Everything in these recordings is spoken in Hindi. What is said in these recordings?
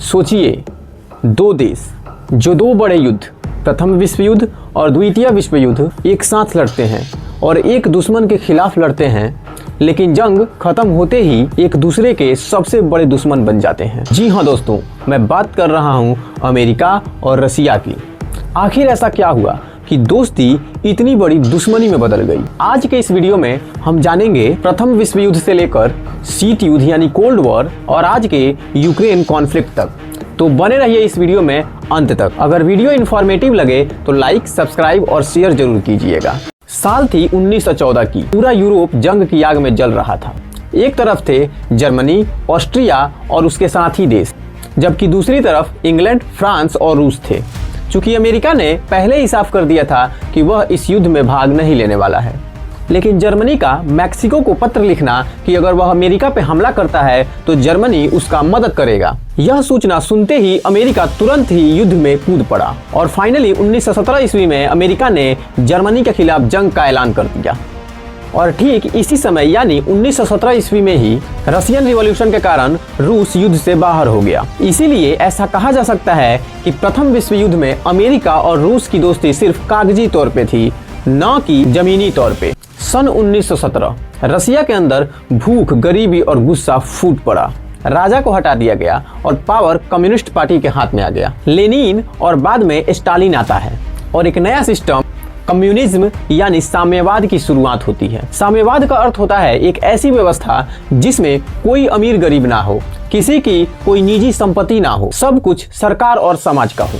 सोचिए, दो देश जो दो बड़े युद्ध, प्रथम विश्व युद्ध और द्वितीय विश्व युद्ध एक साथ लड़ते हैं और एक दुश्मन के खिलाफ लड़ते हैं, लेकिन जंग खत्म होते ही एक दूसरे के सबसे बड़े दुश्मन बन जाते हैं। जी हाँ दोस्तों, मैं बात कर रहा हूँ अमेरिका और रसिया की। आखिर ऐसा क्या हुआ कि दोस्ती इतनी बड़ी दुश्मनी में बदल गई? आज के इस वीडियो में हम जानेंगे प्रथम विश्व युद्ध से लेकर शीत युद्ध यानी कोल्ड वॉर और आज के यूक्रेन कॉन्फ्लिक्ट तक। तो बने रहिए इस वीडियो में अंत तक। अगर वीडियो इन्फॉर्मेटिव लगे तो लाइक, सब्सक्राइब और शेयर जरूर कीजिएगा। साल थी 1914 की। पूरा यूरोप जंग की आग में जल रहा था। एक तरफ थे जर्मनी, ऑस्ट्रिया और उसके साथी देश, जबकि दूसरी तरफ इंग्लैंड, फ्रांस और रूस थे। चूंकि अमेरिका ने पहले ही साफ कर दिया था कि वह इस युद्ध में भाग नहीं लेने वाला है, लेकिन जर्मनी का मैक्सिको को पत्र लिखना कि अगर वह अमेरिका पे हमला करता है तो जर्मनी उसका मदद करेगा, यह सूचना सुनते ही अमेरिका तुरंत ही युद्ध में कूद पड़ा और फाइनली 1917 ईस्वी में अमेरिका ने जर्मनी के खिलाफ जंग का ऐलान कर दिया। और ठीक इसी समय यानी 1917 ईस्वी में ही रशियन रिवॉल्यूशन के कारण रूस युद्ध से बाहर हो गया। इसीलिए ऐसा कहा जा सकता है कि प्रथम विश्व युद्ध में अमेरिका और रूस की दोस्ती सिर्फ कागजी तौर पे थी, न कि जमीनी तौर पे। सन 1917 रसिया के अंदर भूख, गरीबी और गुस्सा फूट पड़ा। राजा को हटा दिया गया और पावर कम्युनिस्ट पार्टी के हाथ में आ गया। लेनिन और बाद में स्टालिन आता है और एक नया सिस्टम कम्युनिज्म यानी साम्यवाद की शुरुआत होती है। साम्यवाद का अर्थ होता है एक ऐसी व्यवस्था जिसमें कोई अमीर गरीब ना हो, किसी की कोई निजी संपत्ति ना हो, सब कुछ सरकार और समाज का हो।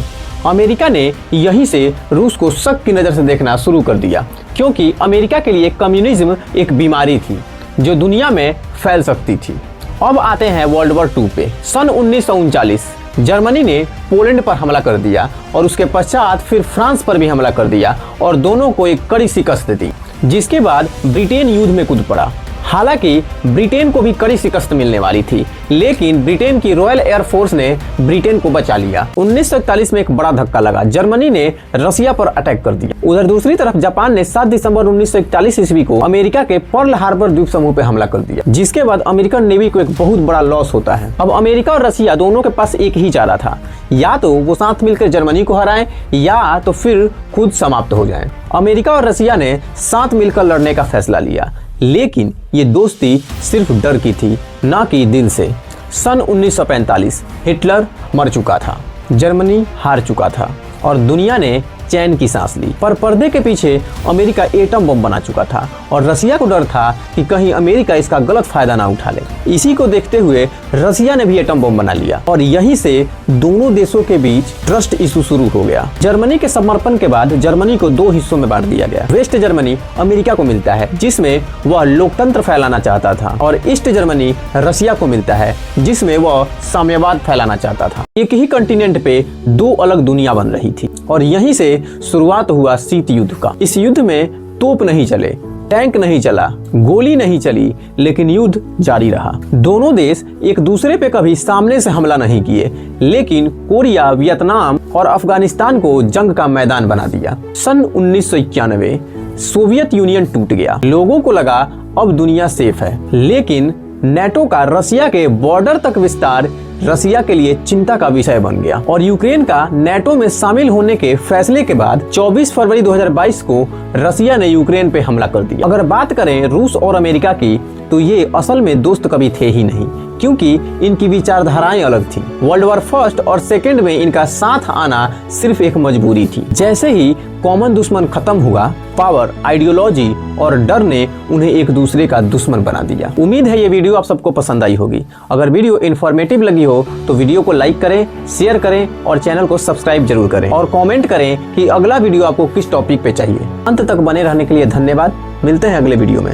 अमेरिका ने यहीं से रूस को शक की नज़र से देखना शुरू कर दिया, क्योंकि अमेरिका के लिए कम्युनिज्म एक बीमारी थी जो दुनिया में फैल सकती थी। अब आते हैं वर्ल्ड वॉर 2 पे। सन 1939 जर्मनी ने पोलैंड पर हमला कर दिया और उसके पश्चात फिर फ्रांस पर भी हमला कर दिया और दोनों को एक कड़ी शिकस्त दी, जिसके बाद ब्रिटेन युद्ध में कूद पड़ा। हालांकि ब्रिटेन को भी कड़ी शिकस्त मिलने वाली थी, लेकिन ब्रिटेन की रॉयल एयर फोर्स ने ब्रिटेन को बचा लिया। 1941 में एक बड़ा धक्का लगा, जर्मनी ने रसिया पर अटैक कर दिया। उधर दूसरी तरफ जापान ने 7 दिसंबर 1941 ईस्वी को अमेरिका के पर्ल हार्बर द्वीप समूह पे हमला कर दिया, जिसके बाद अमेरिकन नेवी को एक बहुत बड़ा लॉस होता है। अब अमेरिका और रसिया दोनों के पास एक ही चारा था, या तो वो साथ मिलकर जर्मनी को हराएं या तो फिर खुद समाप्त हो जाएं। अमेरिका और रसिया ने साथ मिलकर लड़ने का फैसला लिया, लेकिन ये दोस्ती सिर्फ डर की थी, ना कि दिल से। सन 1945 हिटलर मर चुका था, जर्मनी हार चुका था और दुनिया ने चैन की सांस ली। पर पर्दे के पीछे अमेरिका एटम बम बना चुका था और रसिया को डर था कि कहीं अमेरिका इसका गलत फायदा ना उठा ले। इसी को देखते हुए रसिया ने भी एटम बम बना लिया और यहीं से दोनों देशों के बीच ट्रस्ट इशू शुरू हो गया। जर्मनी के समर्पण के बाद जर्मनी को 2 हिस्सों में बांट दिया गया। वेस्ट जर्मनी अमेरिका को मिलता है, जिसमें वह लोकतंत्र फैलाना चाहता था, और ईस्ट जर्मनी रसिया को मिलता है, जिसमें वह साम्यवाद फैलाना चाहता था। एक ही कंटिनेंट पे 2 अलग दुनिया बन रही थी और यहीं से शुरुआत हुआ शीत युद्ध का। इस युद्ध में तोप नहीं चले, टैंक नहीं चला, गोली नहीं चली, लेकिन युद्ध जारी रहा। दोनों देश एक दूसरे पे कभी सामने से हमला नहीं किए, लेकिन कोरिया, वियतनाम और अफगानिस्तान को जंग का मैदान बना दिया। सन 1991 सोवियत यूनियन टूट गया। लोगों को लगा अब दुनिया सेफ है, लेकिन नेटो का रसिया के बॉर्डर तक विस्तार रसिया के लिए चिंता का विषय बन गया और यूक्रेन का नेटो में शामिल होने के फैसले के बाद 24 फरवरी 2022 को रसिया ने यूक्रेन पे हमला कर दिया। अगर बात करें रूस और अमेरिका की, तो ये असल में दोस्त कभी थे ही नहीं, क्योंकि इनकी विचारधाराएं अलग थी। वर्ल्ड वॉर फर्स्ट और सेकेंड में इनका साथ आना सिर्फ एक मजबूरी थी। जैसे ही कॉमन दुश्मन खत्म हुआ, पावर, आइडियोलॉजी और डर ने उन्हें एक दूसरे का दुश्मन बना दिया। उम्मीद है ये वीडियो आप सबको पसंद आई होगी। अगर वीडियो इन्फॉर्मेटिव लगी हो तो वीडियो को लाइक करें, शेयर करें और चैनल को सब्सक्राइब जरूर करें और कमेंट करें कि अगला वीडियो आपको किस टॉपिक पे चाहिए। अंत तक बने रहने के लिए धन्यवाद। मिलते हैं अगले वीडियो में।